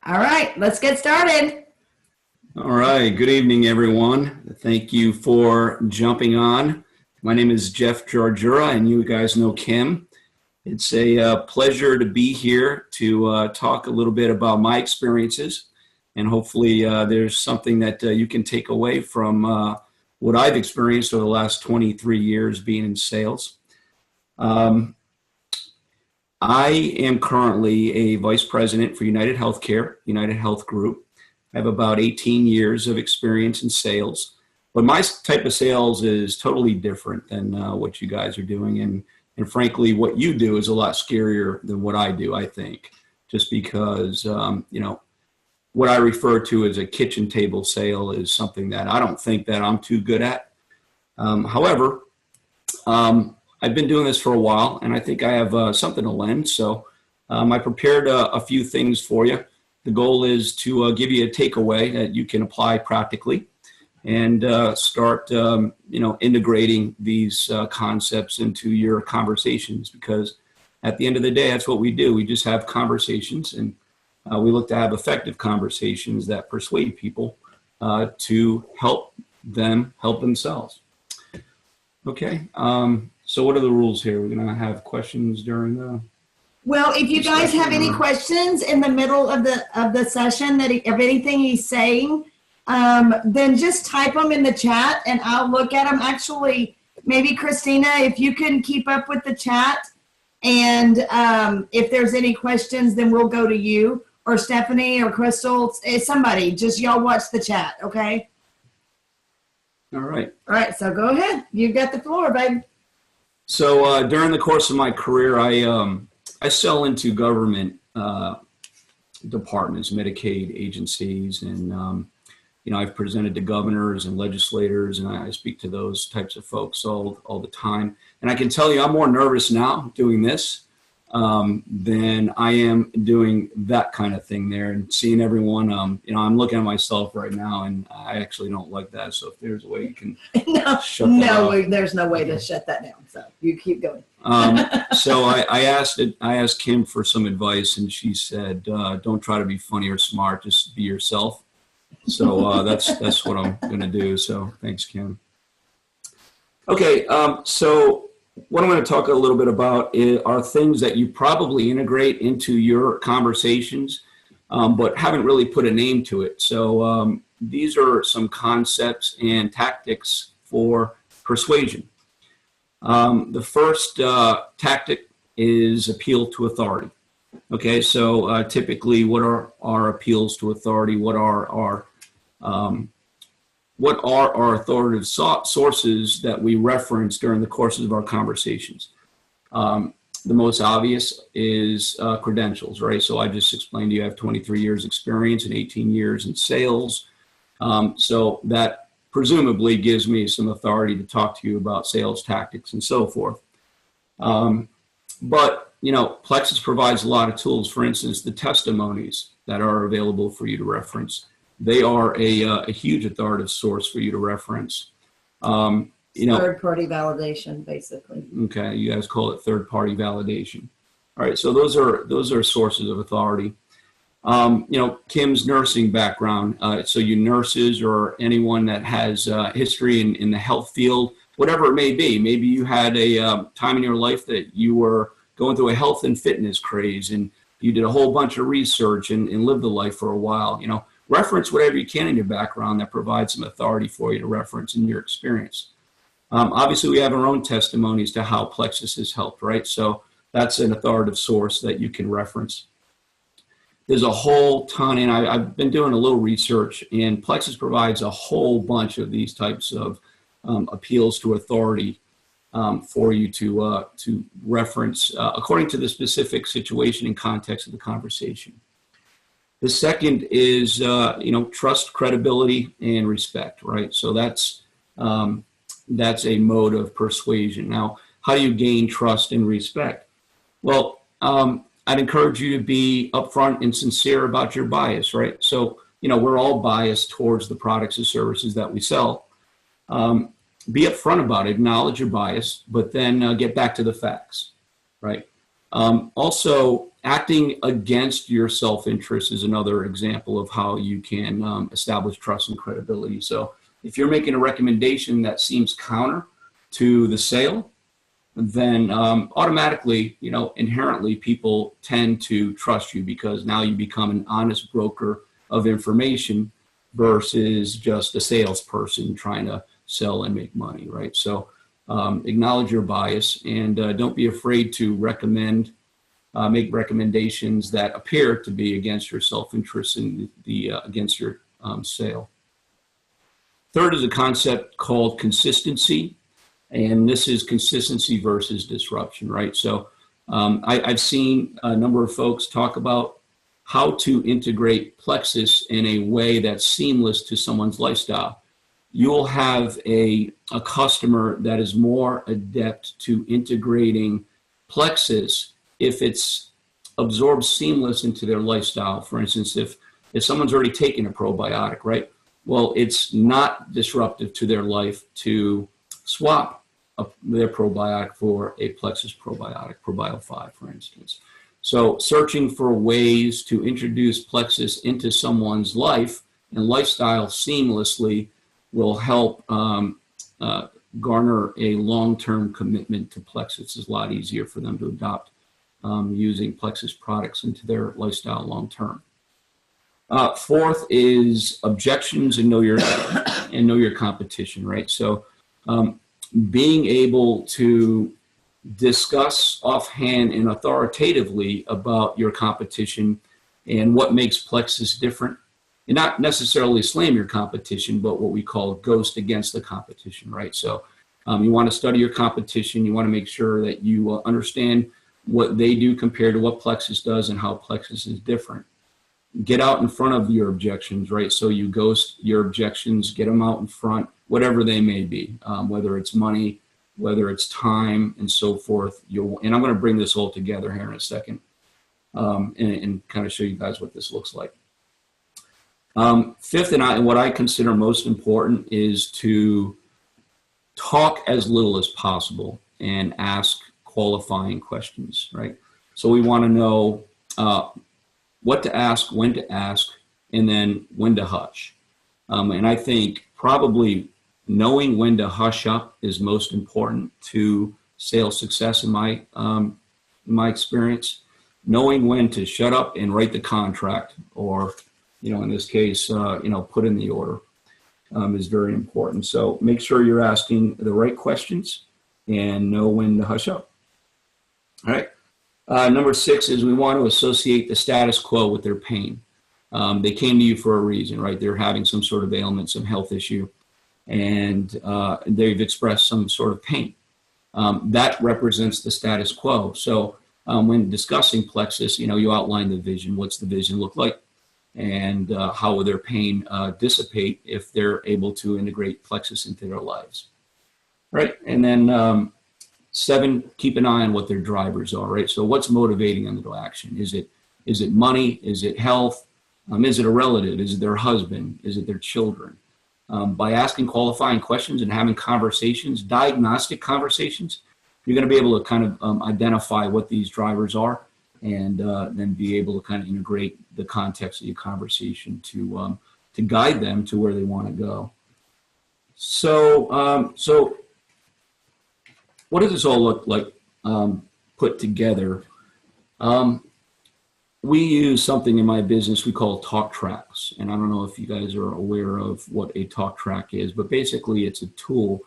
All right, let's get started. All right, good evening, everyone. Thank you for jumping on. My name is Jeff Jarjoura, and you guys know Kim. It's a pleasure to be here to talk a little bit about my experiences, and hopefully there's something that you can take away from what I've experienced over the last 23 years being in sales. I am currently a vice president for United Healthcare, United Health Group. I have about 18 years of experience in sales, but my type of sales is totally different than what you guys are doing. And frankly, what you do is a lot scarier than what I do, I think, just because, what I refer to as a kitchen table sale is something that I don't think that I'm too good at. However, I've been doing this for a while, and I think I have something to lend. So I prepared a few things for you. The goal is to give you a takeaway that you can apply practically and start, integrating these concepts into your conversations, because at the end of the day, that's what we do. We just have conversations, and we look to have effective conversations that persuade people to help them help themselves. Okay. So what are the rules here? We're going to have questions during the... Well, if you guys have any questions in the middle of the session of anything he's saying, then just type them in the chat and I'll look at them. Actually, maybe Christina, if you can keep up with the chat, and if there's any questions, then we'll go to you, or Stephanie or Crystal, somebody. Just y'all watch the chat, okay? All right. All right, so go ahead. You've got the floor, babe. So during the course of my career, I sell into government departments, Medicaid agencies, and I've presented to governors and legislators, and I speak to those types of folks all the time. And I can tell you, I'm more nervous now doing this than I am doing that kind of thing there, and seeing everyone. I'm looking at myself right now, and I actually don't like that. So if there's a way you can shut that off. There's no way to shut that down. So you keep going. So I asked Kim for some advice, and she said, "Don't try to be funny or smart. Just be yourself." So that's what I'm going to do. So thanks, Kim. Okay. So what I'm going to talk a little bit about are things that you probably integrate into your conversations, but haven't really put a name to it. So these are some concepts and tactics for persuasion. The first tactic is appeal to authority. Okay, so typically, what are our appeals to authority? What are our authoritative sources that we reference during the courses of our conversations? The most obvious is credentials, right? So I just explained to you I have 23 years experience and 18 years in sales. So that presumably gives me some authority to talk to you about sales tactics and so forth. But Plexus provides a lot of tools. For instance, the testimonies that are available for you to reference. They are a huge authoritative source for you to reference. Third-party validation, basically. Okay, you guys call it third-party validation. All right, so those are sources of authority. Kim's nursing background. So you nurses or anyone that has history in the health field, whatever it may be. Maybe you had a time in your life that you were going through a health and fitness craze, and you did a whole bunch of research and lived the life for a while. Reference whatever you can in your background that provides some authority for you to reference in your experience. Obviously, we have our own testimonies to how Plexus has helped, right? So that's an authoritative source that you can reference. There's a whole ton, and I've been doing a little research, and Plexus provides a whole bunch of these types of appeals to authority for you to reference according to the specific situation and context of the conversation. The second is, trust, credibility, and respect, right? So that's a mode of persuasion. Now, how do you gain trust and respect? Well, I'd encourage you to be upfront and sincere about your bias, right? So, we're all biased towards the products and services that we sell. Be upfront about it, acknowledge your bias, but then get back to the facts, right? Also, Acting against your self-interest is another example of how you can establish trust and credibility. So if you're making a recommendation that seems counter to the sale, then automatically, inherently people tend to trust you, because now you become an honest broker of information versus just a salesperson trying to sell and make money, right? So acknowledge your bias, and don't be afraid to make recommendations that appear to be against your self-interest and against your sale. Third is a concept called consistency, and this is consistency versus disruption, right? So I've seen a number of folks talk about how to integrate Plexus in a way that's seamless to someone's lifestyle. You'll have a customer that is more adept to integrating Plexus if it's absorbed seamless into their lifestyle. For instance, if someone's already taken a probiotic, right? Well, it's not disruptive to their life to swap their probiotic for a Plexus probiotic, Probio 5, for instance. So searching for ways to introduce Plexus into someone's life and lifestyle seamlessly will help garner a long-term commitment to Plexus. It's a lot easier for them to adopt using Plexus products into their lifestyle long-term. Fourth is objections and know your competition, right? So being able to discuss offhand and authoritatively about your competition and what makes Plexus different, and not necessarily slam your competition, but what we call ghost against the competition, right? So you want to study your competition. You want to make sure that you understand what they do compared to what Plexus does and how Plexus is different. Get out in front of your objections, right? So you ghost your objections, get them out in front, whatever they may be, whether it's money, whether it's time, and so forth. And I'm going to bring this all together here in a second and kind of show you guys what this looks like. Fifth, and what I consider most important, is to talk as little as possible and ask qualifying questions, right? So we want to know what to ask, when to ask, and then when to hush. And I think probably knowing when to hush up is most important to sales success in my experience. Knowing when to shut up and write the contract, or in this case, put in the order, is very important. So make sure you're asking the right questions and know when to hush up. All right. Number 6 is we want to associate the status quo with their pain. They came to you for a reason, right? They're having some sort of ailment, some health issue, and they've expressed some sort of pain. That represents the status quo. So when discussing Plexus, you outline the vision. What's the vision look like? And how will their pain dissipate if they're able to integrate Plexus into their lives, right? And then 7, keep an eye on what their drivers are, right? So what's motivating them to action? Is it money? Is it health? Is it a relative? Is it their husband? Is it their children? By asking qualifying questions and having conversations, diagnostic conversations, you're going to be able to kind of identify what these drivers are, and then be able to kind of integrate the context of your conversation to guide them to where they want to go. So what does this all look like put together? We use something in my business we call talk tracks. And I don't know if you guys are aware of what a talk track is, but basically it's a tool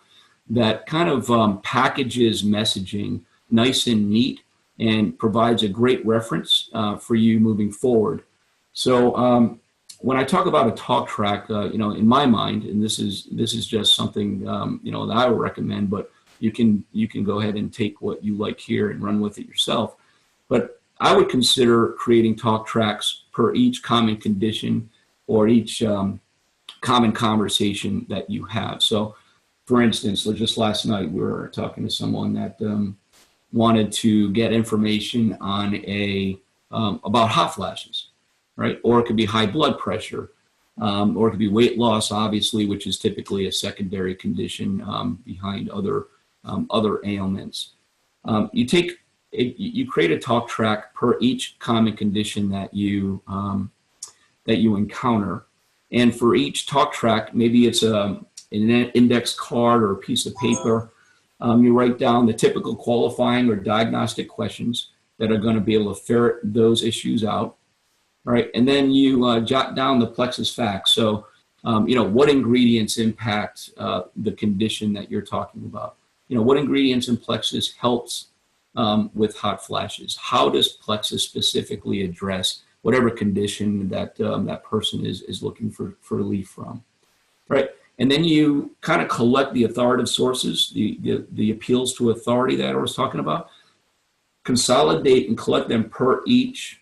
that kind of packages messaging nice and neat and provides a great reference for you moving forward. So when I talk about a talk track, in my mind, and this is just something that I would recommend, but you can go ahead and take what you like here and run with it yourself. But I would consider creating talk tracks per each common condition or each common conversation that you have. So, for instance, just last night we were talking to someone that wanted to get information on about hot flashes, right? Or it could be high blood pressure, or it could be weight loss, obviously, which is typically a secondary condition behind other ailments. You take you create a talk track per each common condition that you encounter. And for each talk track, maybe it's an index card or a piece of paper. You write down the typical qualifying or diagnostic questions that are going to be able to ferret those issues out. All right, and then you jot down the Plexus facts. So, what ingredients impact the condition that you're talking about? What ingredients in Plexus helps with hot flashes? How does Plexus specifically address whatever condition that that person is looking for relief from? Right, and then you kind of collect the authoritative sources, the appeals to authority that I was talking about, consolidate and collect them per each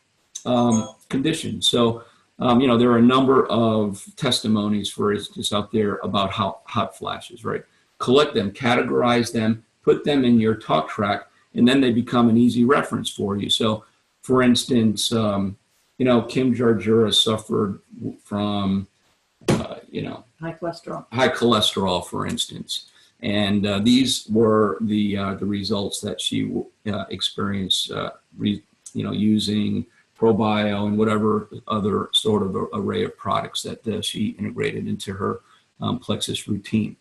condition. So, there are a number of testimonies, for instance, out there about hot flashes, right? Collect them, categorize them, put them in your talk track, and then they become an easy reference for you. So, for instance, Kim Jarjoura suffered from, high cholesterol, for instance. And these were the results that she experienced, using ProBio and whatever other sort of array of products that she integrated into her Plexus routine.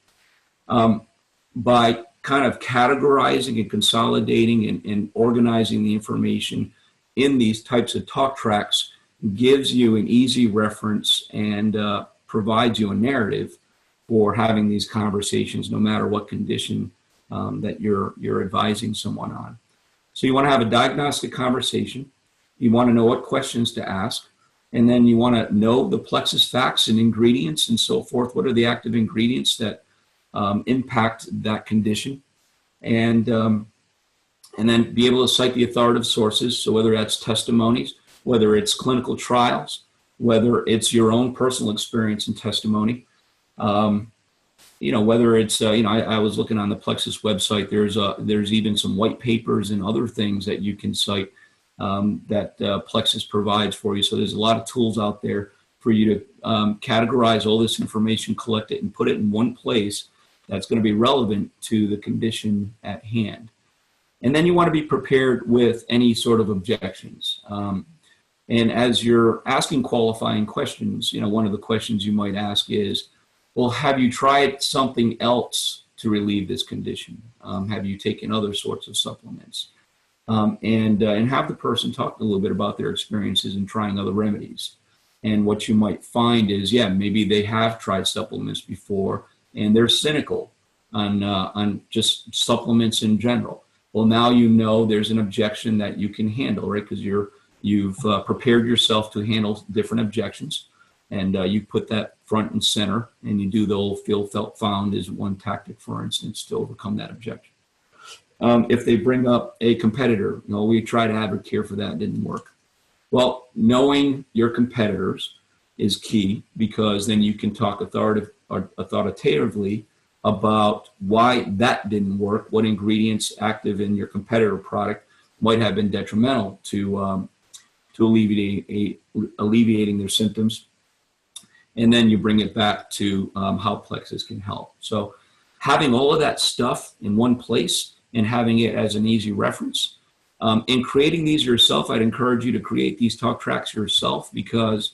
By kind of categorizing and consolidating and organizing the information in these types of talk tracks gives you an easy reference and provides you a narrative for having these conversations, no matter what condition that you're advising someone on. So you want to have a diagnostic conversation. You want to know what questions to ask, and then you want to know the Plexus facts and ingredients and so forth. What are the active ingredients that impact that condition, and then be able to cite the authoritative sources. So whether that's testimonies, whether it's clinical trials, whether it's your own personal experience and testimony, whether it's I was looking on the Plexus website. There's even some white papers and other things that you can cite that Plexus provides for you. So there's a lot of tools out there for you to categorize all this information, collect it, and put it in one place that's going to be relevant to the condition at hand. And then you want to be prepared with any sort of objections. And as you're asking qualifying questions, one of the questions you might ask is, well, have you tried something else to relieve this condition? Have you taken other sorts of supplements? And have the person talk a little bit about their experiences in trying other remedies. And what you might find is, maybe they have tried supplements before and they're cynical on just supplements in general. Well, now there's an objection that you can handle, right? Because you've prepared yourself to handle different objections, and you put that front and center, and you do the old feel, felt, found is one tactic, for instance, to overcome that objection. If they bring up a competitor, we tried Advocare for that, it didn't work. Well, knowing your competitors is key, because then you can talk authoritatively about why that didn't work, what ingredients active in your competitor product might have been detrimental to alleviating their symptoms. And then you bring it back to how Plexus can help. So having all of that stuff in one place and having it as an easy reference. In creating these yourself, I'd encourage you to create these talk tracks yourself, because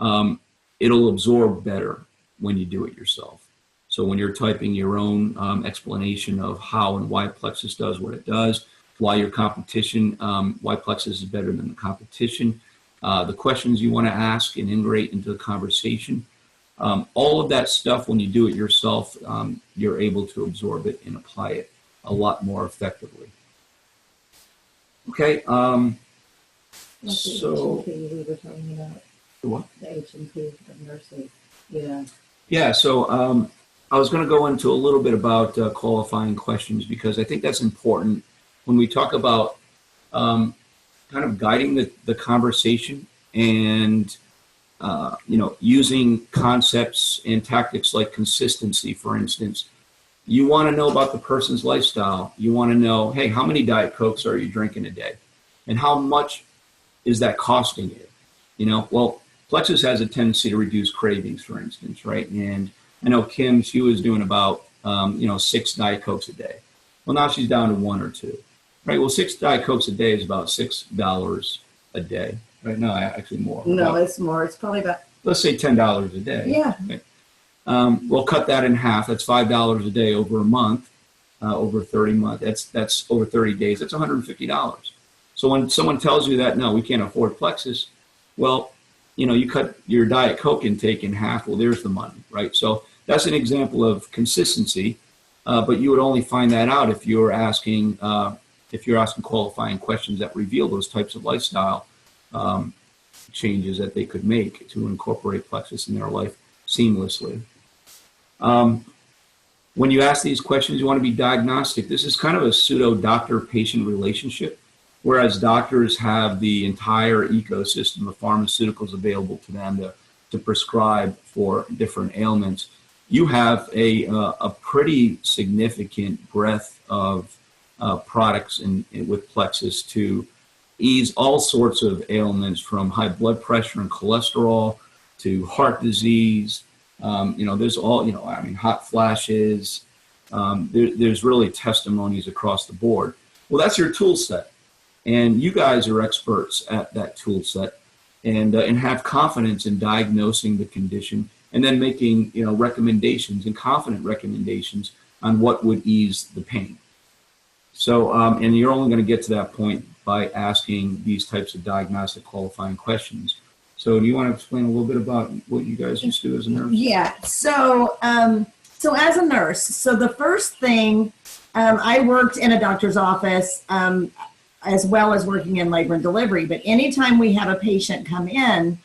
it'll absorb better when you do it yourself. So when you're typing your own explanation of how and why Plexus does what it does, why your competition, why Plexus is better than the competition, the questions you want to ask and integrate into the conversation, all of that stuff, when you do it yourself, you're able to absorb it and apply it a lot more effectively. Okay. So we were talking about what? the H&P of nursing. Yeah. Yeah. So I was going to go into a little bit about qualifying questions, because I think that's important when we talk about kind of guiding the conversation and using concepts and tactics like consistency, for instance. You want to know about the person's lifestyle. You want to know, hey, how many Diet Cokes are you drinking a day? And how much is that costing you? Well, Plexus has a tendency to reduce cravings, for instance, right? And I know Kim, she was doing about, 6 Diet Cokes a day. Well, now she's down to 1 or 2. right? Well, 6 Diet Cokes a day is about $6 a day. Right? No, actually more. No, About, it's more. It's probably about, let's say $10 a day. yeah. Right? We'll cut that in half. That's $5 a day over a month, over 30 months. That's over 30 days. That's $150. So when someone tells you that, no, we can't afford Plexus, well, you cut your Diet Coke intake in half. Well, there's the money, right? So that's an example of consistency, but you would only find that out if you're asking qualifying questions that reveal those types of lifestyle changes that they could make to incorporate Plexus in their life seamlessly. When you ask these questions, you want to be diagnostic. This is kind of a pseudo doctor-patient relationship, whereas doctors have the entire ecosystem of pharmaceuticals available to them to prescribe for different ailments. You have a pretty significant breadth of products with Plexus to ease all sorts of ailments, from high blood pressure and cholesterol to heart disease. There's all, hot flashes. There's really testimonies across the board. Well, that's your tool set. And you guys are experts at that tool set and have confidence in diagnosing the condition and then making, recommendations and confident recommendations on what would ease the pain. So, and you're only going to get to that point by asking these types of diagnostic qualifying questions. So do you want to explain a little bit about what you guys used to do as a nurse? Yeah. So as a nurse, so the first thing, I worked in a doctor's office, as well as working in labor and delivery. But anytime we have a patient come in,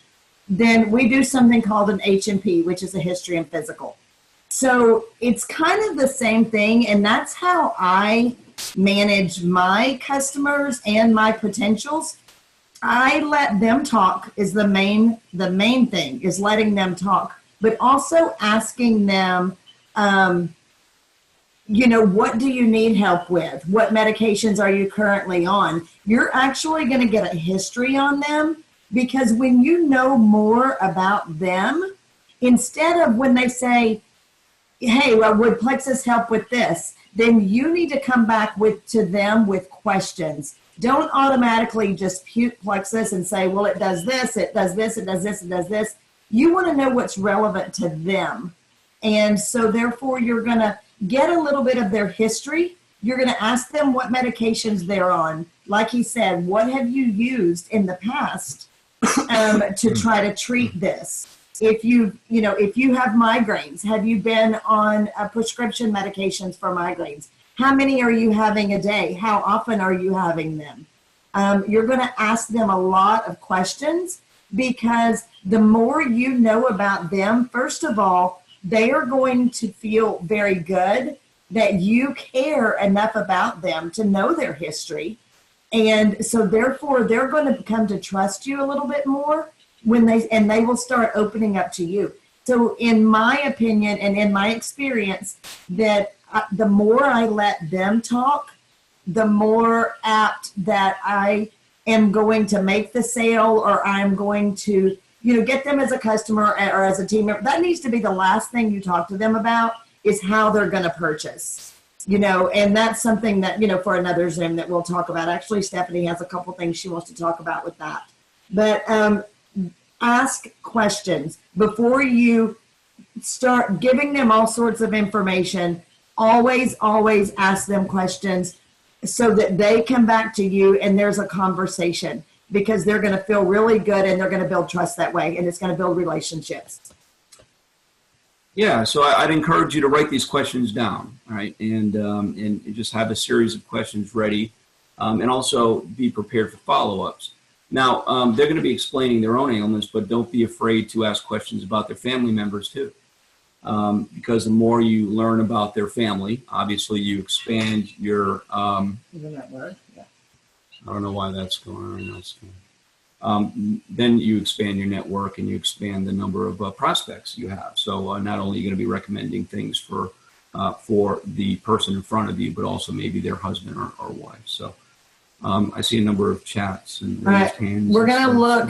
then we do something called an H&P, which is a history and physical. So it's kind of the same thing. And that's how I manage my customers and my potentials. I let them talk is the main thing, is letting them talk, but also asking them, what do you need help with? What medications are you currently on? You're actually going to get a history on them, because when you know more about them, instead of when they say, hey, well, would Plexus help with this? Then you need to come back to them with questions. Don't automatically just puke Plexus and say, well, it does this, it does this, it does this, it does this. You want to know what's relevant to them. And so therefore, you're going to get a little bit of their history. You're going to ask them what medications they're on. Like he said, what have you used in the past to try to treat this? If you have migraines, have you been on prescription medications for migraines? How many are you having a day? How often are you having them? You're going to ask them a lot of questions, because the more you know about them, first of all, they are going to feel very good that you care enough about them to know their history. And so therefore, they're going to come to trust you a little bit more and they will start opening up to you. So in my opinion and in my experience, that the more I let them talk, the more apt that I am going to make the sale, or I'm going to, get them as a customer or as a team member. That needs to be the last thing you talk to them about, is how they're going to purchase, and that's something that, for another Zoom that we'll talk about. Actually, Stephanie has a couple things she wants to talk about with that. But ask questions before you start giving them all sorts of information. Always ask them questions so that they come back to you and there's a conversation, because they're going to feel really good and they're going to build trust that way, and it's going to build relationships. Yeah, so I'd encourage you to write these questions down, all right, and just have a series of questions ready, and also be prepared for follow-ups. Now, they're going to be explaining their own ailments, but don't be afraid to ask questions about their family members too, because the more you learn about their family, obviously you expand your. Even that word, yeah. I don't know why that's going on right now. Then you expand your network and you expand the number of prospects you have. So not only are you going to be recommending things for the person in front of you, but also maybe their husband or wife. So I see a number of chats and raised hands. We're going to look.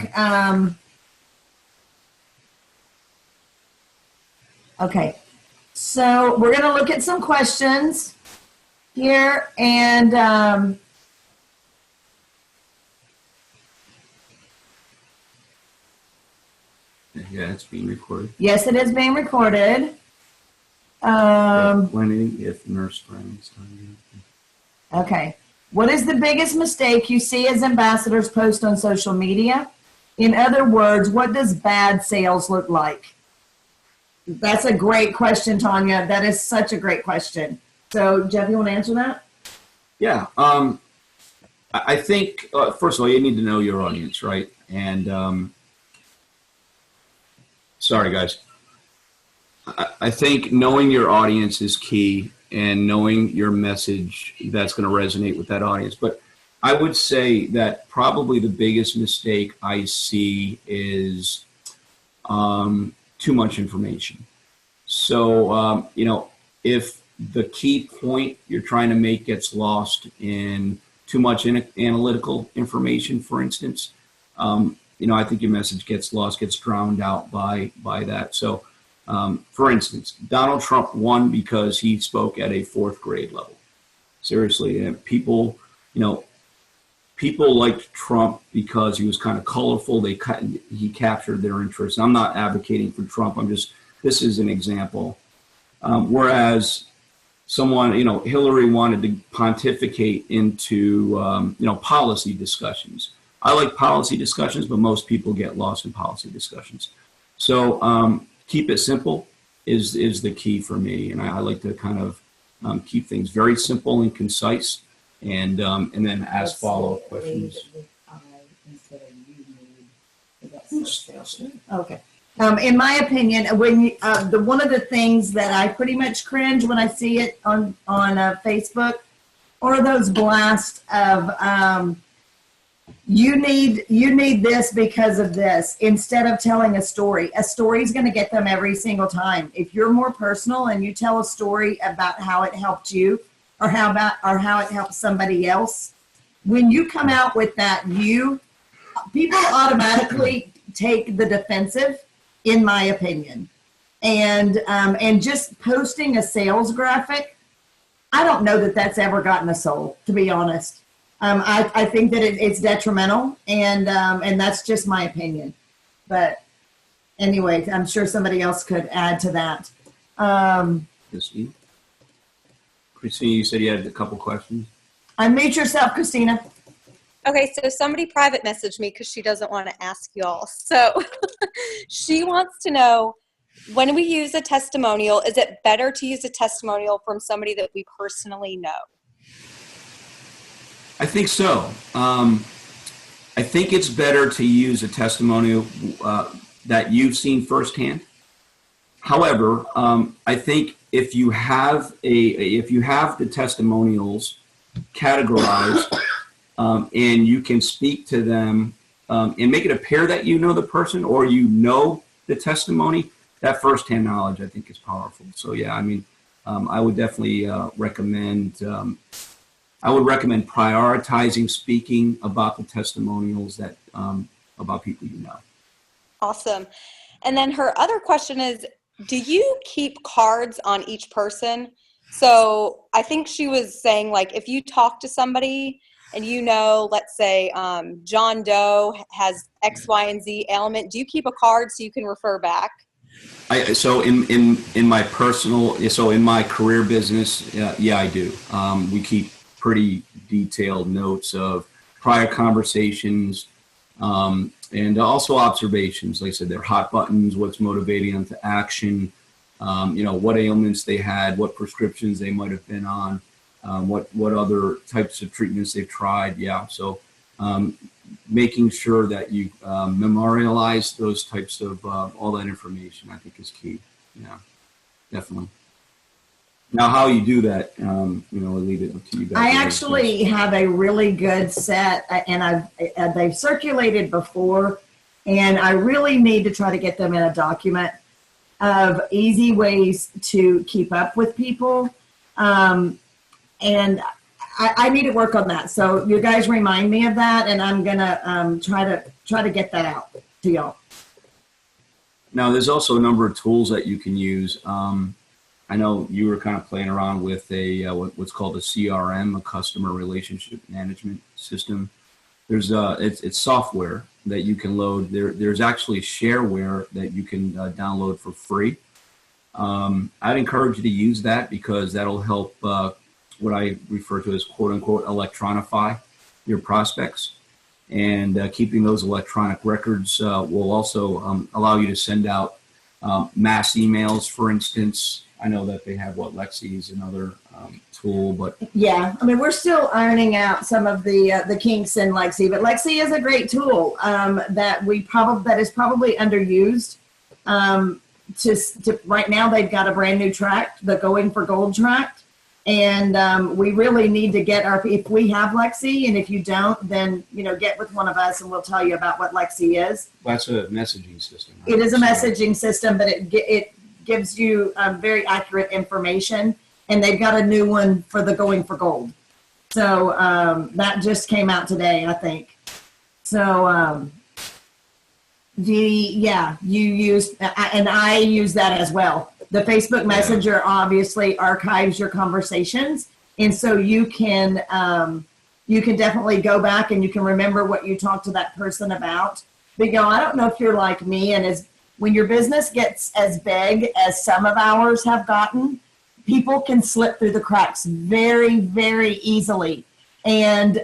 Okay, so we're going to look at some questions here, and Yeah, it's being recorded. Yes, it is being recorded. When, if nurse friends. Okay. What is the biggest mistake you see as ambassadors post on social media? In other words, what does bad sales look like? That's a great question, Tanya. That is such a great question. So, Jeff, you want to answer that? Yeah. I think, first of all, you need to know your audience, right? And sorry, guys. I think knowing your audience is key, and knowing your message that's going to resonate with that audience. But I would say that probably the biggest mistake I see is too much information. So, if the key point you're trying to make gets lost in too much analytical information, for instance, I think your message gets lost, gets drowned out by that. So, for instance, Donald Trump won because he spoke at a fourth grade level. Seriously, and people liked Trump because he was kind of colorful. He captured their interest. I'm not advocating for Trump. This is an example. Whereas someone, Hillary wanted to pontificate into, policy discussions. I like policy discussions, but most people get lost in policy discussions. So keep it simple is the key for me. And I like to kind of keep things very simple and concise, and then ask follow-up questions. Okay. In my opinion, when one of the things that I pretty much cringe when I see it on Facebook are those blasts of you need this because of this, instead of telling a story. A story is going to get them every single time. If you're more personal and you tell a story about how it helped you, or how it helped somebody else, when you come out with that, people automatically take the defensive, in my opinion. And just posting a sales graphic, I don't know that that's ever gotten a soul, to be honest. I think that it's detrimental, and that's just my opinion. But anyway, I'm sure somebody else could add to that. Christine, you said you had a couple questions. Unmute yourself, Christina. Okay, so somebody private messaged me because she doesn't want to ask y'all. So she wants to know, when we use a testimonial, is it better to use a testimonial from somebody that we personally know? I think so. I think it's better to use a testimonial that you've seen firsthand. However, I think if you have the testimonials categorized, and you can speak to them and make it appear that you know the person, or the testimony, that firsthand knowledge I think is powerful. So yeah, I would definitely recommend prioritizing speaking about the testimonials that about people you know. Awesome. And then her other question is, do you keep cards on each person? So I think she was saying, like, if you talk to somebody and let's say John Doe has X, Y, and Z ailment, do you keep a card so you can refer back? So in my in my career business, yeah, I do. We keep pretty detailed notes of prior conversations, and also observations. Like I said, they're hot buttons, what's motivating them to action, what ailments they had, what prescriptions they might have been on, what other types of treatments they've tried. Yeah, so making sure that you memorialize those types of all that information, I think, is key. Yeah, definitely. Now, how you do that, I'll leave it up to you guys. I actually have a really good set, and they've circulated before, and I really need to try to get them in a document of easy ways to keep up with people, and I need to work on that. So you guys remind me of that, and I'm gonna try to get that out to y'all. Now, there's also a number of tools that you can use. I know you were kind of playing around with what's called a CRM, a customer relationship management system. it's software that you can load. There's actually shareware that you can download for free. I'd encourage you to use that because that'll help what I refer to as quote unquote electronify your prospects. And keeping those electronic records will also allow you to send out mass emails, for instance. I know that they have Lexi is another tool, but yeah, I mean, we're still ironing out some of the kinks in Lexi, but Lexi is a great tool that is probably underused. Right now, they've got a brand new tract, the Going for Gold tract, and we really need to get if we have Lexi, and if you don't, then get with one of us and we'll tell you about what Lexi is. That's a messaging system. Right? It is a messaging system, but it gives you very accurate information, and they've got a new one for the Going for Gold. So that just came out today, I think. So you use, and I use that as well. The Facebook Messenger obviously archives your conversations, and so you can definitely go back and you can remember what you talked to that person about. But I don't know if you're like me, and when your business gets as big as some of ours have gotten, people can slip through the cracks very, very easily. And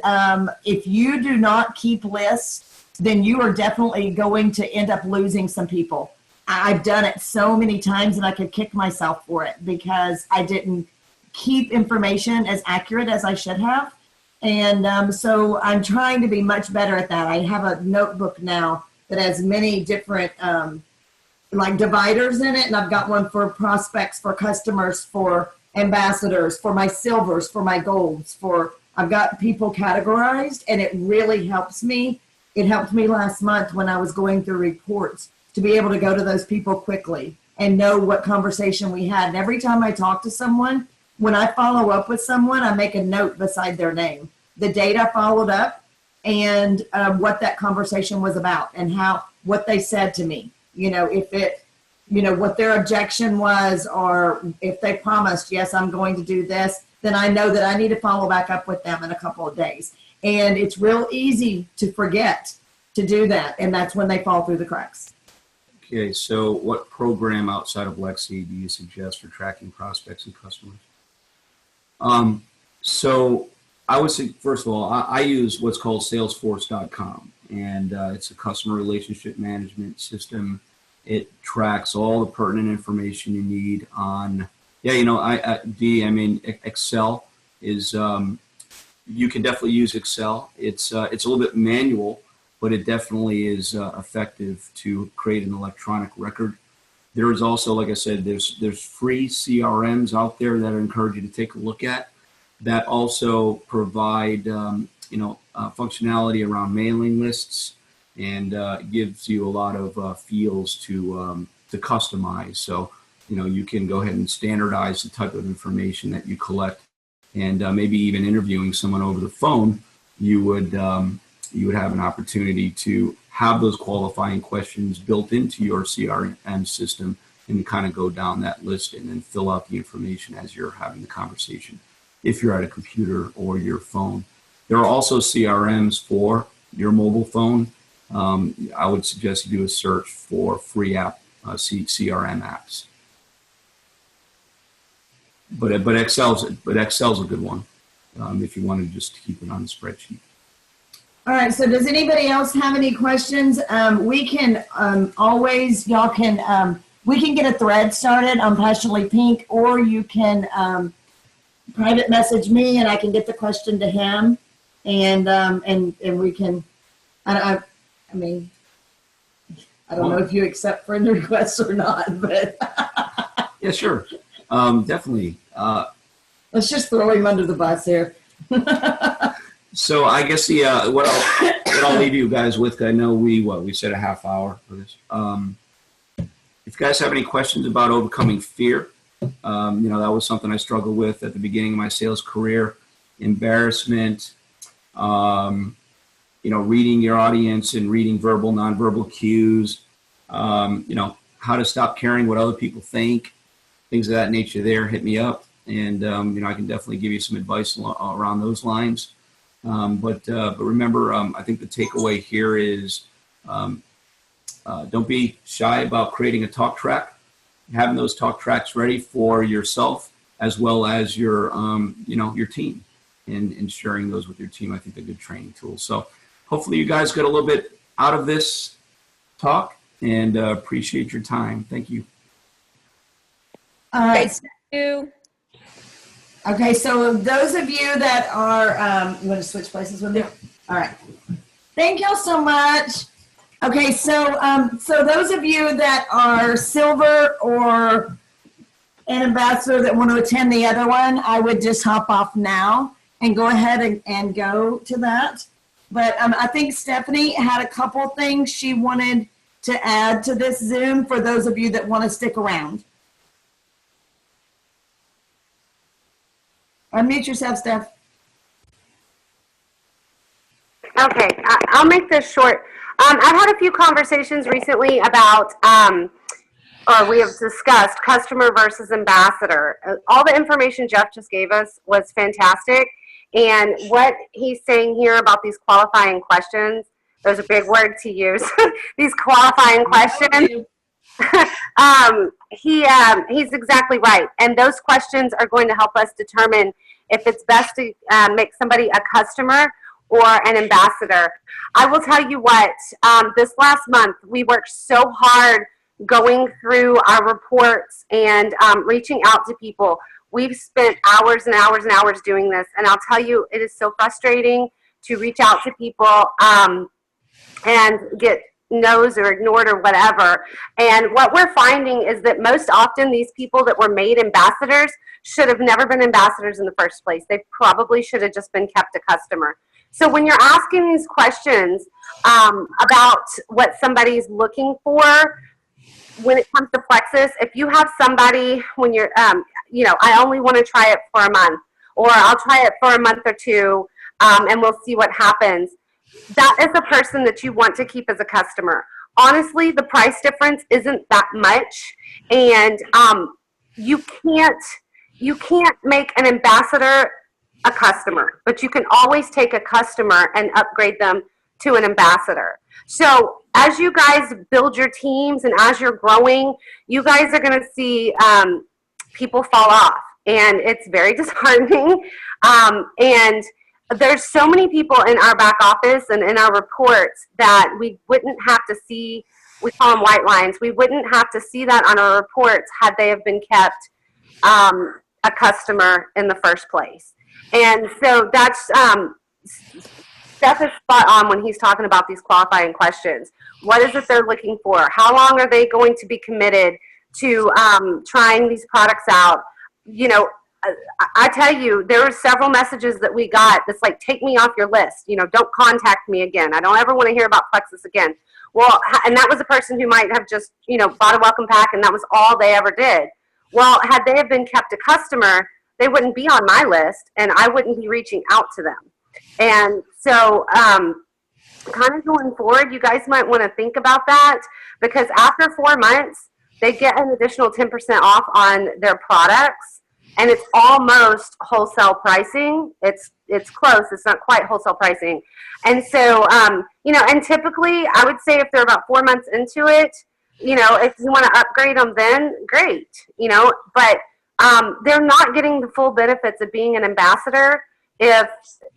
if you do not keep lists, then you are definitely going to end up losing some people. I've done it so many times and I could kick myself for it because I didn't keep information as accurate as I should have. And so I'm trying to be much better at that. I have a notebook now that has many different dividers in it, and I've got one for prospects, for customers, for ambassadors, for my silvers, for my golds, I've got people categorized, and it really helps me. It helped me last month when I was going through reports to be able to go to those people quickly and know what conversation we had. And every time I talk to someone, when I follow up with someone, I make a note beside their name, the date I followed up, and what that conversation was about, and what they said to me. What their objection was, or if they promised, yes, I'm going to do this, then I know that I need to follow back up with them in a couple of days. And it's real easy to forget to do that, and that's when they fall through the cracks. Okay, so what program outside of Lexi do you suggest for tracking prospects and customers? So I would say, first of all, I use what's called Salesforce.com, and it's a customer relationship management system. It tracks all the pertinent information you need on, Excel is, you can definitely use Excel. It's a little bit manual, but it definitely is effective to create an electronic record. There is also, like I said, there's free CRMs out there that I encourage you to take a look at that also provide, functionality around mailing lists, and gives you a lot of fields to customize. So, you can go ahead and standardize the type of information that you collect, and maybe even interviewing someone over the phone, you would have an opportunity to have those qualifying questions built into your CRM system and kind of go down that list and then fill out the information as you're having the conversation, if you're at a computer or your phone. There are also CRMs for your mobile phone. I would suggest you do a search for free app CRM apps. But Excel's a good one if you want to just keep it on the spreadsheet. All right. So does anybody else have any questions? We can we can get a thread started on Passionately Pink, or you can private message me and I can get the question to him, and we can. I don't know if you accept friend requests or not, but yeah, sure, definitely. Let's just throw him under the bus here. So I guess what I'll leave you guys with, I know we said a half hour for this. If you guys have any questions about overcoming fear, that was something I struggled with at the beginning of my sales career. Embarrassment, reading your audience and reading verbal, nonverbal cues, how to stop caring what other people think, things of that nature there, hit me up. And, I can definitely give you some advice around those lines. But remember, I think the takeaway here is don't be shy about creating a talk track, having those talk tracks ready for yourself as well as your your team, and sharing those with your team. I think they're good training tools. So hopefully you guys get a little bit out of this talk, and appreciate your time. Thank you. All right. Thank you. Okay, so those of you that are, you want to switch places with me? Yeah. All right. Thank y'all so much. Okay, so those of you that are silver or an ambassador that want to attend the other one, I would just hop off now and go ahead and go to that. But I think Stephanie had a couple things she wanted to add to this Zoom for those of you that want to stick around. Unmute yourself, Steph. Okay, I'll make this short. I've had a few conversations recently about, or we have discussed customer versus ambassador. All the information Jeff just gave us was fantastic. And what he's saying here about these qualifying questions, those are big words to use, these qualifying questions. He's exactly right. And those questions are going to help us determine if it's best to make somebody a customer or an ambassador. I will tell you what, this last month, we worked so hard going through our reports and reaching out to people. We've spent hours and hours and hours doing this. And I'll tell you, it is so frustrating to reach out to people and get no's or ignored or whatever. And what we're finding is that most often these people that were made ambassadors should have never been ambassadors in the first place. They probably should have just been kept a customer. So when you're asking these questions about what somebody's looking for when it comes to Plexus, if you have somebody when you're, I only want to try it for a month, or I'll try it for a month or two, and we'll see what happens. That is a person that you want to keep as a customer. Honestly, the price difference isn't that much, and you can't make an ambassador a customer, but you can always take a customer and upgrade them to an ambassador. So as you guys build your teams and as you're growing, you guys are going to see people fall off, and it's very disheartening. And there's so many people in our back office and in our reports that we wouldn't have to see. We call them white lines. We wouldn't have to see that on our reports had they have been kept a customer in the first place. And so that's Steph is spot on when he's talking about these qualifying questions. What is it they're looking for? How long are they going to be committed to trying these products out? You know, I tell you, there were several messages that we got that's like, take me off your list. You know, don't contact me again. I don't ever want to hear about Plexus again. Well, and that was a person who might have just, bought a welcome pack and that was all they ever did. Well, had they have been kept a customer, they wouldn't be on my list and I wouldn't be reaching out to them. And so kind of going forward, you guys might want to think about that, because after 4 months, they get an additional 10% off on their products, and it's almost wholesale pricing. It's close. It's not quite wholesale pricing. And so, and typically I would say if they're about 4 months into it, if you want to upgrade them, then great, but they're not getting the full benefits of being an ambassador if,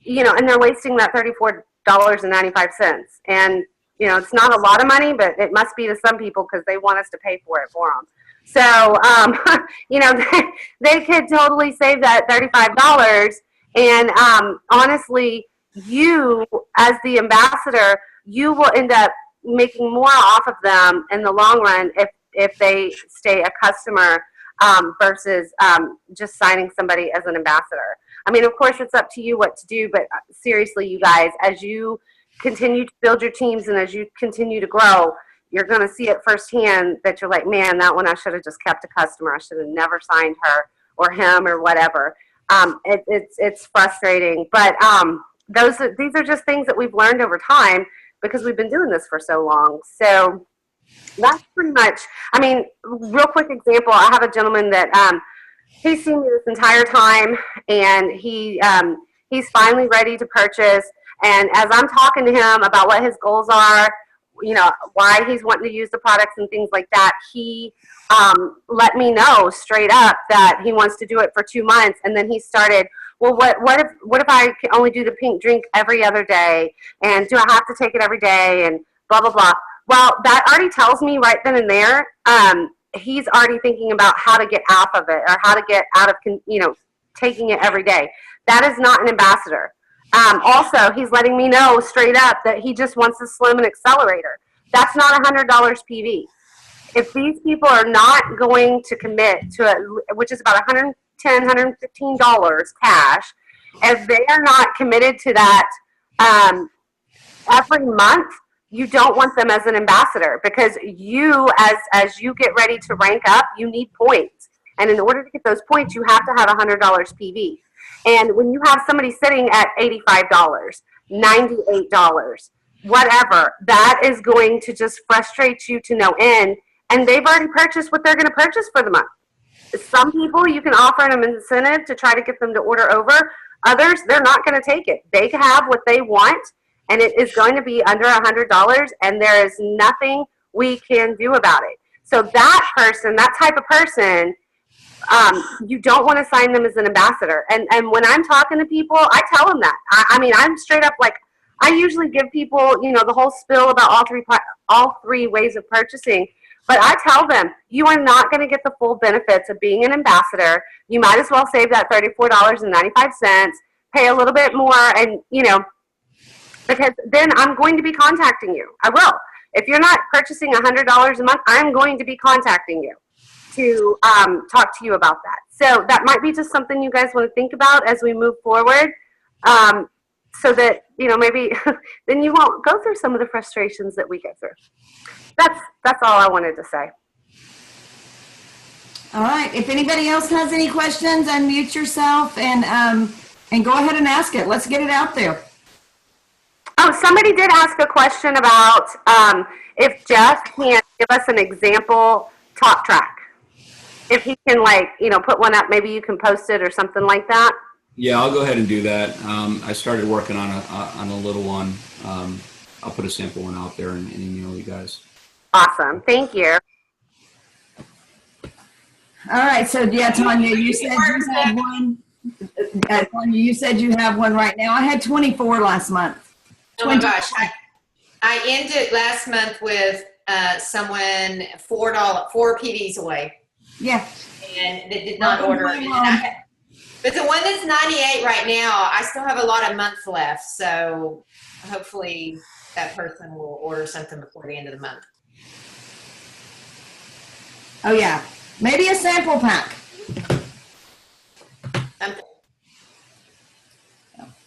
and they're wasting that $34.95. And, it's not a lot of money, but it must be to some people because they want us to pay for it for them. So, they could totally save that $35. And honestly, you as the ambassador, you will end up making more off of them in the long run if they stay a customer versus just signing somebody as an ambassador. I mean, of course, it's up to you what to do, but seriously, you guys, as you continue to build your teams and as you continue to grow, you're going to see it firsthand that you're like, man, that one I should have just kept a customer. I should have never signed her or him or whatever. It's frustrating, but these are just things that we've learned over time because we've been doing this for so long. So that's pretty much, I mean, real quick example, I have a gentleman that he's seen me this entire time, and he He's finally ready to purchase. And as I'm talking to him about what his goals are, you know, why he's wanting to use the products and things like that, he let me know straight up that he wants to do it for 2 months. And then he started, well, what if I can only do the pink drink every other day? And do I have to take it every day? And blah, blah, blah. Well, that already tells me right then and there, he's already thinking about how to get off of it, or how to get out of, you know, taking it every day. That is not an ambassador. Also, he's letting me know straight up that he just wants a Slim and Accelerator. That's not $100 PV. If these people are not going to commit to it, which is about $110, $115 cash, if they are not committed to that every month, you don't want them as an ambassador, because you, as you get ready to rank up, you need points. And in order to get those points, you have to have $100 PV. And when you have somebody sitting at $85, $98, whatever, that is going to just frustrate you to no end. And they've already purchased what they're going to purchase for the month. Some people, you can offer them an incentive to try to get them to order over. Others, they're not going to take it. They have what they want, and it is going to be under $100, and there is nothing we can do about it. So that person, that type of person, you don't want to sign them as an ambassador. And when I'm talking to people, I tell them that. I mean, I'm straight up like, I usually give people, you know, the whole spiel about all three ways of purchasing. But I tell them, you are not going to get the full benefits of being an ambassador. You might as well save that $34.95, pay a little bit more, and, you know, because then I'm going to be contacting you. I will. If you're not purchasing $100 a month, I'm going to be contacting you to talk to you about that. So that might be just something you guys want to think about as we move forward, so that, you know, maybe then you won't go through some of the frustrations that we get through. That's all I wanted to say. All right. If anybody else has any questions, unmute yourself and go ahead and ask it. Let's get it out there. Oh, somebody did ask a question about if Jeff can give us an example talk track. If he can, like, you know, put one up, maybe you can post it or something like that. Yeah, I'll go ahead and do that. I started working on a little one. I'll put a sample one out there and email you guys. Awesome. Thank you. All right. So, yeah, Tanya, you said you had one. Tanya, you said you have one right now. I had 24 last month. Oh my gosh. I ended last month with someone $4 PVs away. Yeah. And they did not order it. But the one that's 98 right now, I still have a lot of months left. So hopefully that person will order something before the end of the month. Oh, yeah. Maybe a sample pack.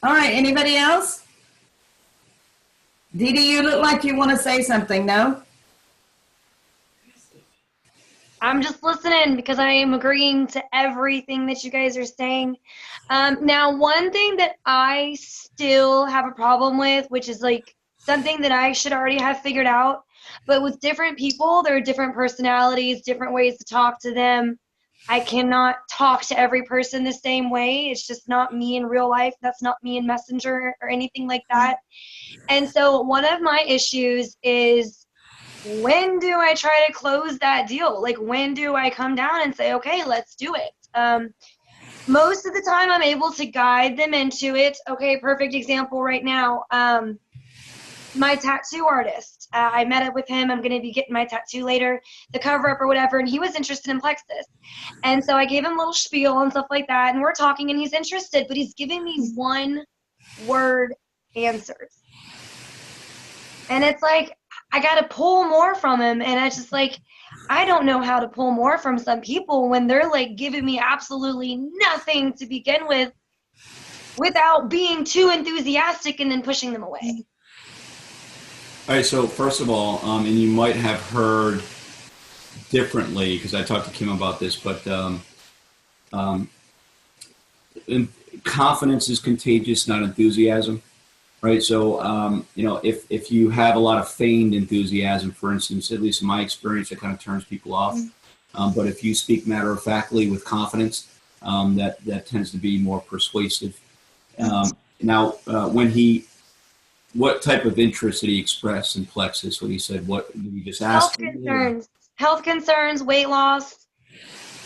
All right. Anybody else? Dee Dee, you look like you want to say something, no? I'm just listening because I am agreeing to everything that you guys are saying. Now, one thing that I still have a problem with, which is like something that I should already have figured out, but with different people, there are different personalities, different ways to talk to them. I cannot talk to every person the same way. It's just not me in real life. That's not me in Messenger or anything like that. And so one of my issues is, when do I try to close that deal? Like, when do I come down and say, okay, let's do it? Most of the time I'm able to guide them into it. Okay, perfect example right now. My tattoo artist, I met up with him. I'm going to be getting my tattoo later, the cover up or whatever, and he was interested in Plexus. And so I gave him a little spiel and stuff like that, and we're talking, and he's interested, but he's giving me one-word answers. And it's like, I got to pull more from him, and I just like, I don't know how to pull more from some people when they're like giving me absolutely nothing to begin with without being too enthusiastic and then pushing them away. All right, so first of all, and you might have heard differently because I talked to Kim about this, but confidence is contagious, not enthusiasm, right? So, you know, if you have a lot of feigned enthusiasm, for instance, at least in my experience, it kind of turns people off. But if you speak matter-of-factly with confidence, that tends to be more persuasive. Now, what type of interest did he express in Plexus? When he said, what did he just ask? Health concerns, weight loss.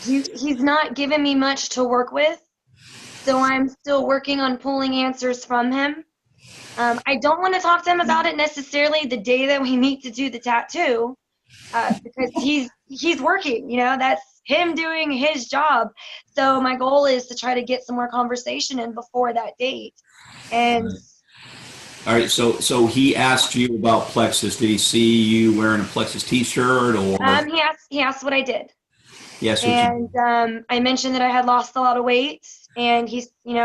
He's not given me much to work with, so I'm still working on pulling answers from him. I don't want to talk to him about it necessarily the day that we meet to do the tattoo, because he's working. That's him doing his job. So my goal is to try to get some more conversation in before that date. And all right, so he asked you about Plexus. Did he see you wearing a Plexus T-shirt, or? He asked what I did. Yes. And I mentioned that I had lost a lot of weight, and he,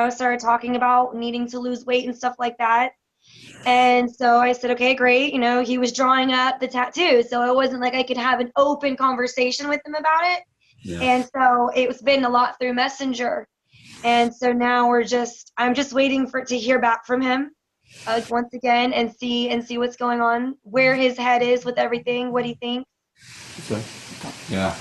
started talking about needing to lose weight and stuff like that. And so I said, okay, great. He was drawing up the tattoo, so it wasn't like I could have an open conversation with him about it. Yeah. And so it's been a lot through Messenger. And so now I'm just waiting to hear back from him once again and see what's going on, where his head is with everything, what he thinks. Okay. Yeah.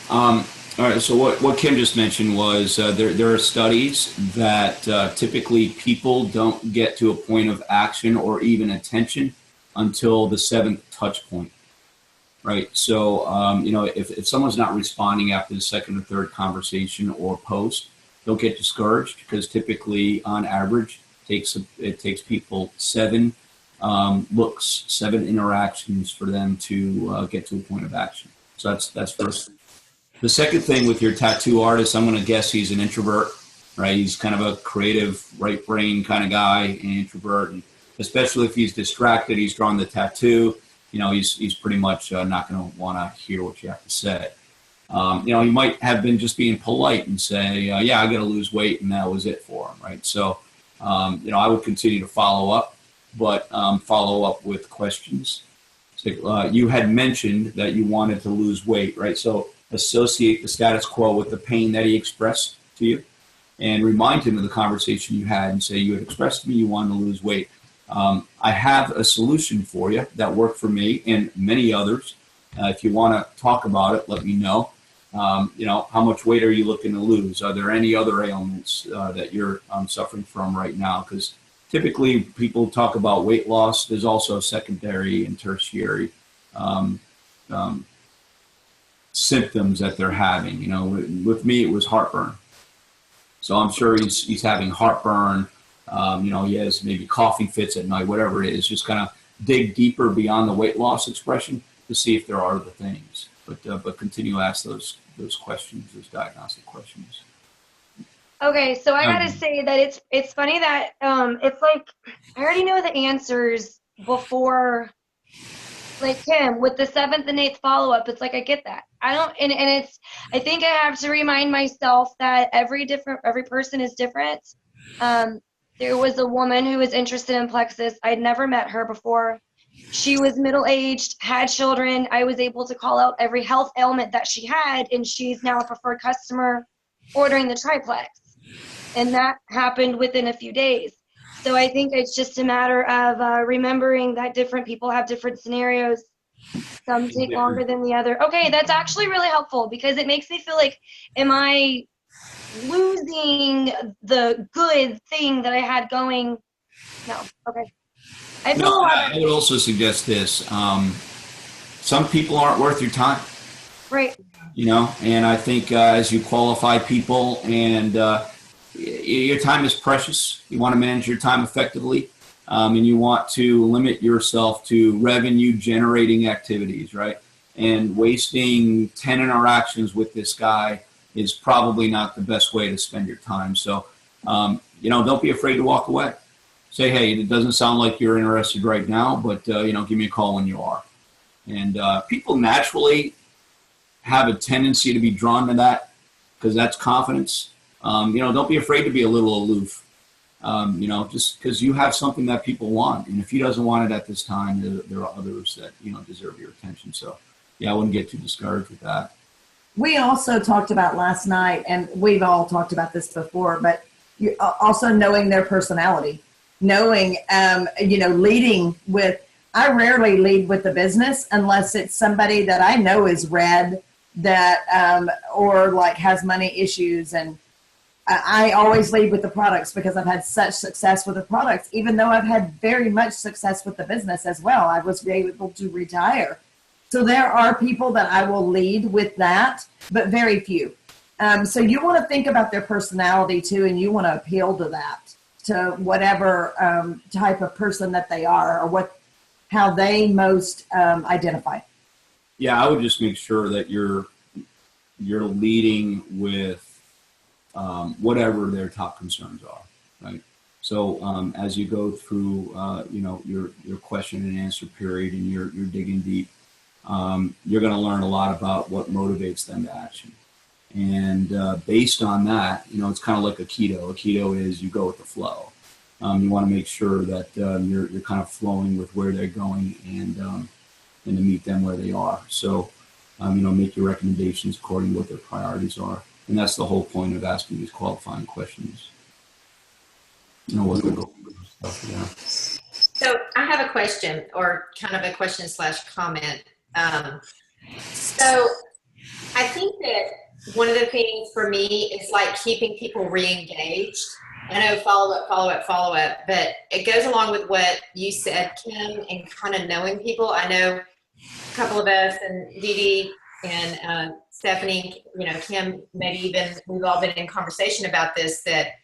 All right. So what Kim just mentioned was there are studies that typically people don't get to a point of action or even attention until the 7th touch point. Right. So, if someone's not responding after the 2nd or 3rd conversation or post, don't get discouraged, because typically on average it takes people 7 looks, 7 interactions for them to get to a point of action. So that's first. The second thing with your tattoo artist, I'm going to guess he's an introvert, right? He's kind of a creative, right brain kind of guy, an introvert, and especially if he's distracted, he's drawn the tattoo. He's pretty much not going to want to hear what you have to say. He might have been just being polite and say, yeah, I got to lose weight, and that was it for him, right? So, I would continue to follow up, but follow up with questions. So, you had mentioned that you wanted to lose weight, right? So associate the status quo with the pain that he expressed to you, and remind him of the conversation you had and say, you had expressed to me you wanted to lose weight. I have a solution for you that worked for me and many others. If you want to talk about it, let me know. How much weight are you looking to lose? Are there any other ailments that you're suffering from right now? Because typically people talk about weight loss. There's also secondary and tertiary symptoms that they're having. With me, it was heartburn. So I'm sure he's having heartburn. He has maybe coughing fits at night, whatever it is. Just kind of dig deeper beyond the weight loss expression to see if there are other things. But continue to ask those questions, those diagnostic questions. Okay, so I gotta say that it's funny that it's like I already know the answers before, like Kim with the 7th and 8th follow up. It's like I get that. I don't, and it's I think I have to remind myself that every person is different. There was a woman who was interested in Plexus. I'd never met her before. She was middle-aged, had children. I was able to call out every health ailment that she had, and she's now a preferred customer ordering the triplex. And that happened within a few days. So I think it's just a matter of remembering that different people have different scenarios. Some take longer than the other. Okay, that's actually really helpful because it makes me feel like, am I losing the good thing that I had going? No. Okay. I would also suggest this. Some people aren't worth your time. Right. And I think as you qualify people and your time is precious, you want to manage your time effectively, and you want to limit yourself to revenue generating activities, right? And wasting 10 interactions with this guy is probably not the best way to spend your time. So, don't be afraid to walk away. Say, hey, it doesn't sound like you're interested right now, but, give me a call when you are. And people naturally have a tendency to be drawn to that because that's confidence. Don't be afraid to be a little aloof, just because you have something that people want. And if he doesn't want it at this time, there are others that, deserve your attention. So, I wouldn't get too discouraged with that. We also talked about last night, and we've all talked about this before, but you also knowing their personality. Knowing, leading with, I rarely lead with the business unless it's somebody that I know is red that, or like has money issues. And I always lead with the products because I've had such success with the products, even though I've had very much success with the business as well. I was able to retire. So there are people that I will lead with that, but very few. So you want to think about their personality too, and you want to appeal to that, to whatever type of person that they are, or how they most identify. Yeah, I would just make sure that you're leading with whatever their top concerns are, right? So as you go through, your question and answer period, and you're digging deep, you're going to learn a lot about what motivates them to action. And based on that, it's kind of like a keto. A keto is you go with the flow. You want to make sure that you're kind of flowing with where they're going and to meet them where they are. So, make your recommendations according to what their priorities are. And that's the whole point of asking these qualifying questions. What the goal stuff, yeah. So I have a question, or kind of a question / comment. So I think that one of the things for me is like keeping people re-engaged. I know follow up, but it goes along with what you said, Kim, and kind of knowing people. I know a couple of us, and Dee Dee and Stephanie, Kim, maybe even we've all been in conversation about this, that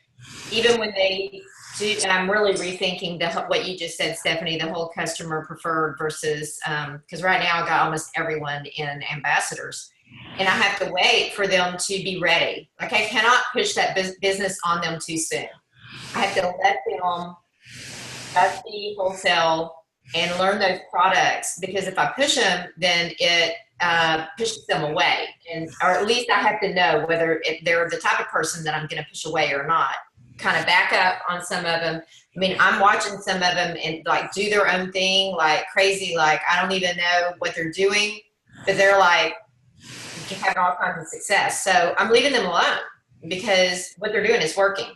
even when they do, and I'm really rethinking what you just said, Stephanie, the whole customer preferred versus, because right now I've got almost everyone in ambassadors, and I have to wait for them to be ready. Like I cannot push that business on them too soon. I have to let them the wholesale and learn those products, because if I push them, then it pushes them away, or at least I have to know whether they're the type of person that I'm going to push away or not. Kind of back up on some of them. I mean, I'm watching some of them and like do their own thing like crazy. Like I don't even know what they're doing, but they're like having all kinds of success. So I'm leaving them alone because what they're doing is working.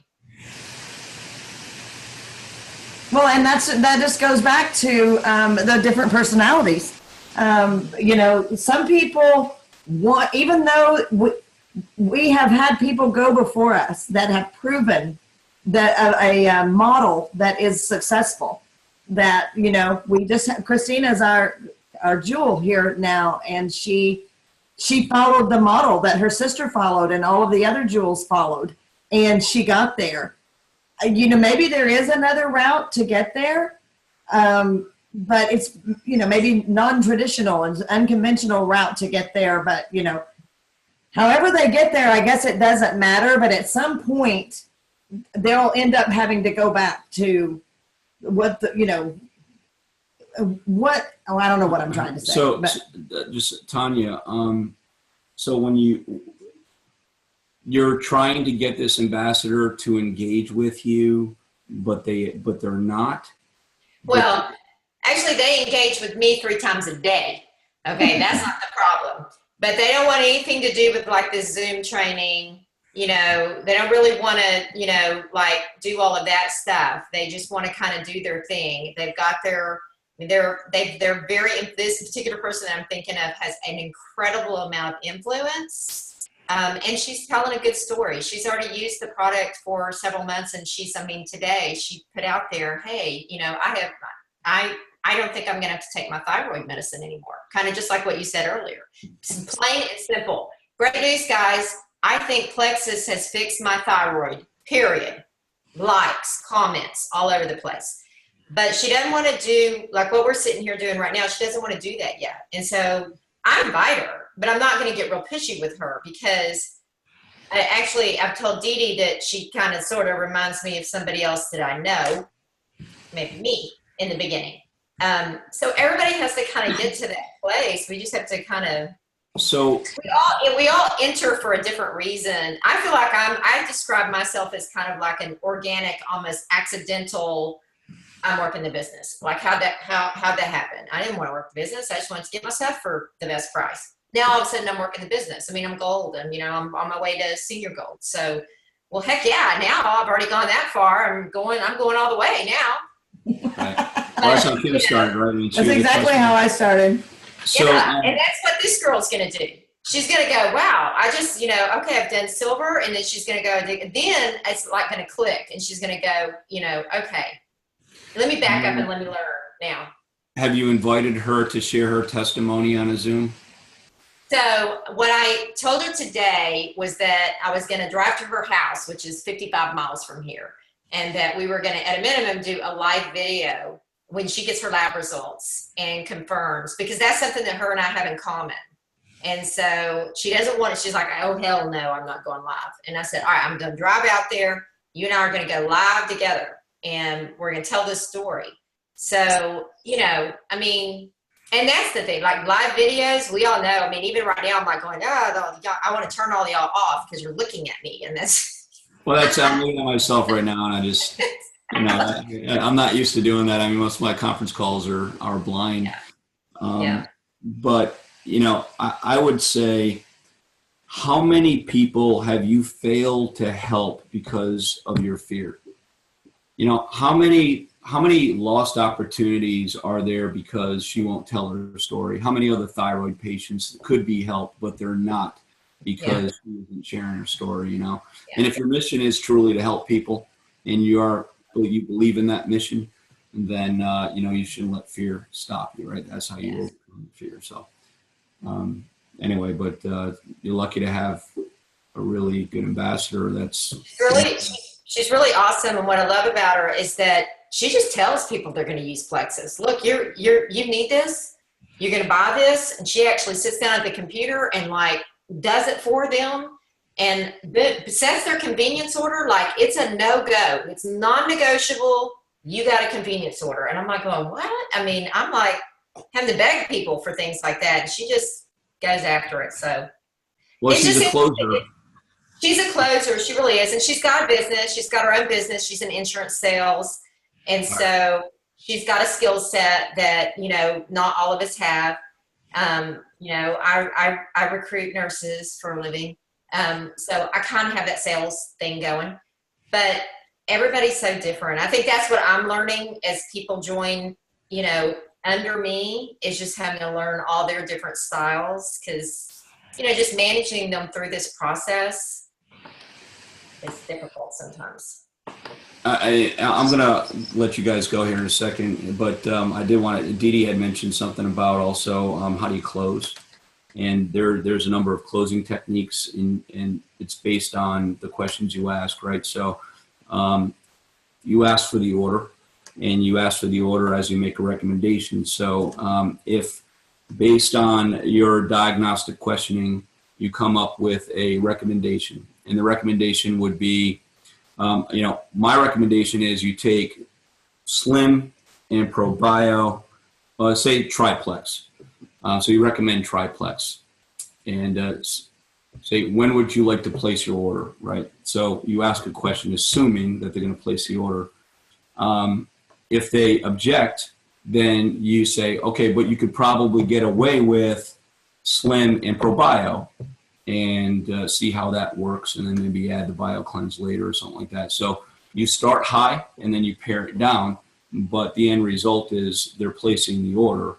Well, and that just goes back to the different personalities. Some people want, even though we have had people go before us that have proven that a model that is successful, that, we just have Christina's our jewel here now, and she followed the model that her sister followed and all of the other jewels followed, and she got there. Maybe there is another route to get there, but it's, maybe non-traditional and unconventional route to get there, but, however they get there, I guess it doesn't matter, but at some point they'll end up having to go back to what I don't know what I'm trying to say. So just Tanya, so when you're trying to get this ambassador to engage with you, but they're not? Well, actually they engage with me 3 times a day. Okay, that's not the problem. But they don't want anything to do with like this Zoom training. They don't really want to, like do all of that stuff. They just want to kind of do their thing. They've got they're very, this particular person that I'm thinking of has an incredible amount of influence. And she's telling a good story. She's already used the product for several months, and today she put out there, hey, I don't think I'm going to have to take my thyroid medicine anymore. Kind of just like what you said earlier. It's plain and simple. Great news, guys. I think Plexus has fixed my thyroid, period. Likes, comments, all over the place. But she doesn't want to do, like what we're sitting here doing right now, she doesn't want to do that yet. And so I invite her, but I'm not going to get real pushy with her, because I've told Dee Dee that she kind of sort of reminds me of somebody else that I know, maybe me, in the beginning. So everybody has to kind of get to that place. We just have to kind of. So we all enter for a different reason. I feel like I describe myself as kind of like an organic, almost accidental. I'm working the business. Like how'd that happen? I didn't want to work the business. I just wanted to get my stuff for the best price. Now all of a sudden I'm working the business. I mean, I'm gold, and I'm on my way to senior gold. So, well, heck yeah! Now I've already gone that far. I'm going all the way now. Right. Well, that's how Kim started, right? That's exactly how I started. So, yeah, and that's what this girl's going to do. she's going to go, wow, I just, okay, I've done silver. And then she's going to go, then it's like going to click and she's going to go, okay, let me back up and let me learn now. Have you invited her to share her testimony on a Zoom? So what I told her today was that I was going to drive to her house, which is 55 miles from here, and that we were going to, at a minimum, do a live video when she gets her lab results and confirms, because that's something that her and I have in common. And so she doesn't want it. She's like, oh, hell no, I'm not going live. And I said, all right, I'm going to drive out there. You and I are going to go live together, and we're going to tell this story. So, and that's the thing, like live videos, we all know, even right now I'm like going, I want to turn all y'all off because you're looking at me. And that's. Well, I'm looking at myself right now, and I just, I'm not used to doing that. Most of my conference calls are blind. Yeah. But, I would say, how many people have you failed to help because of your fear? How many lost opportunities are there because she won't tell her story? How many other thyroid patients could be helped, but they're not because she isn't sharing her story, And if your mission is truly to help people and you believe in that mission, then, you shouldn't let fear stop you, right? That's how you overcome fear. So anyway, but you're lucky to have a really good ambassador. She's really awesome. And what I love about her is that she just tells people they're going to use Plexus. Look, you need this. You're going to buy this. And she actually sits down at the computer and does it for them. And sets their convenience order. It's a no-go. It's non-negotiable. You got a convenience order. And I'm like going, what? I'm like having to beg people for things like that. And she just goes after it. So. Well, she's a closer. She's a closer. She really is. And she's got a business. She's got her own business. She's in insurance sales. And so she's got a skill set that, not all of us have. I recruit nurses for a living. So I kind of have that sales thing going. But everybody's so different. I think that's what I'm learning as people join, under me, is just having to learn all their different styles. Because, just managing them through this process is difficult sometimes. I'm going to let you guys go here in a second, but I did want to, Dee Dee had mentioned something about also how do you close? And there's a number of closing techniques, and it's based on the questions you ask, right? So you ask for the order, and you ask for the order as you make a recommendation. So if based on your diagnostic questioning, you come up with a recommendation, and the recommendation would be, my recommendation is you take Slim and ProBio, say Triplex. So you recommend Triplex, and say, when would you like to place your order, right? So you ask a question assuming that they're going to place the order. If they object, then you say, okay, but you could probably get away with Slim and ProBio, and see how that works, and then maybe add the BioCleanse later or something like that. So you start high and then you pare it down, but the end result is they're placing the order,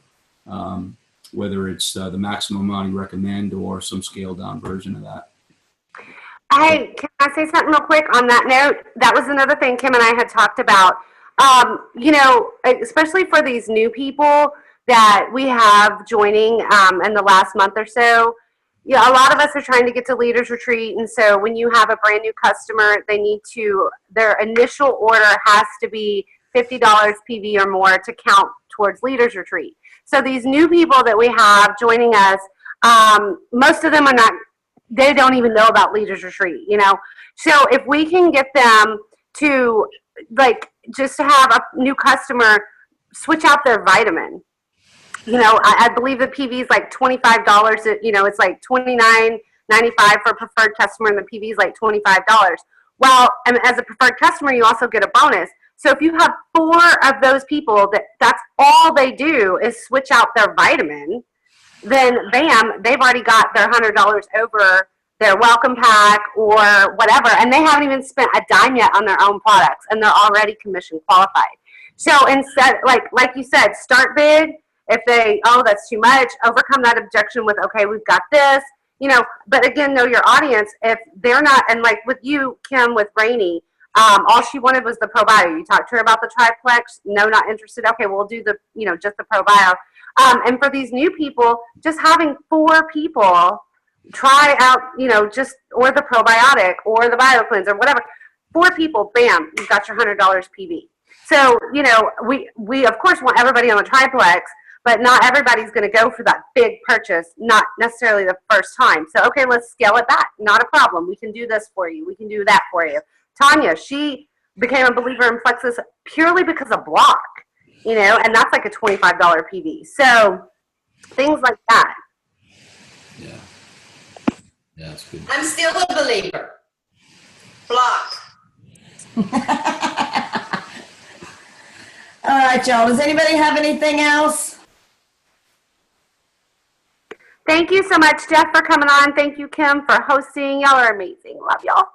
whether it's the maximum amount you recommend or some scaled down version of that. Hey, can I say something real quick on that note? That was another thing Kim and I had talked about. Especially for these new people that we have joining in the last month or so. Yeah, a lot of us are trying to get to Leaders Retreat, and so when you have a brand new customer, their initial order has to be $50 PV or more to count towards Leaders Retreat. So these new people that we have joining us, most of them they don't even know about Leaders Retreat, So if we can get them to, just to have a new customer switch out their vitamin. I believe the PV is like $25. It's like $29.95 for a preferred customer, and the PV is like $25. Well, and as a preferred customer, you also get a bonus. So if you have 4 of those people that's all they do is switch out their vitamin, then bam, they've already got their $100 over their welcome pack or whatever, and they haven't even spent a dime yet on their own products, and they're already commission qualified. So instead, like you said, start big. If that's too much, overcome that objection with, okay, we've got this, but again, know your audience. If they're not, and like with you, Kim, with Rainey, all she wanted was the ProBio. You talked to her about the triplex. No, not interested. Okay, we'll do the, just the ProBio. And for these new people, just having 4 people try out, or the probiotic or the BioCleanse or whatever. 4 people, bam, you've got your $100 PV. So, we of course want everybody on the triplex, but not everybody's going to go for that big purchase, not necessarily the first time. So, okay, let's scale it back. Not a problem. We can do this for you. We can do that for you. Tanya, she became a believer in Plexus purely because of block, and that's like a $25 PV. So things like that. Yeah. Yeah, that's good. I'm still a believer. Block. All right, y'all. Does anybody have anything else? Thank you so much, Jeff, for coming on. Thank you, Kim, for hosting. Y'all are amazing. Love y'all.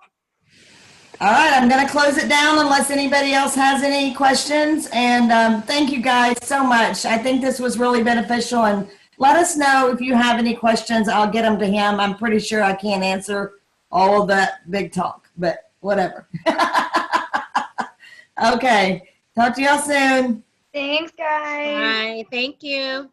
All right, I'm going to close it down unless anybody else has any questions. And thank you guys so much. I think this was really beneficial. And let us know if you have any questions. I'll get them to him. I'm pretty sure I can't answer all of that big talk, but whatever. Okay, talk to y'all soon. Thanks, guys. Bye. Thank you.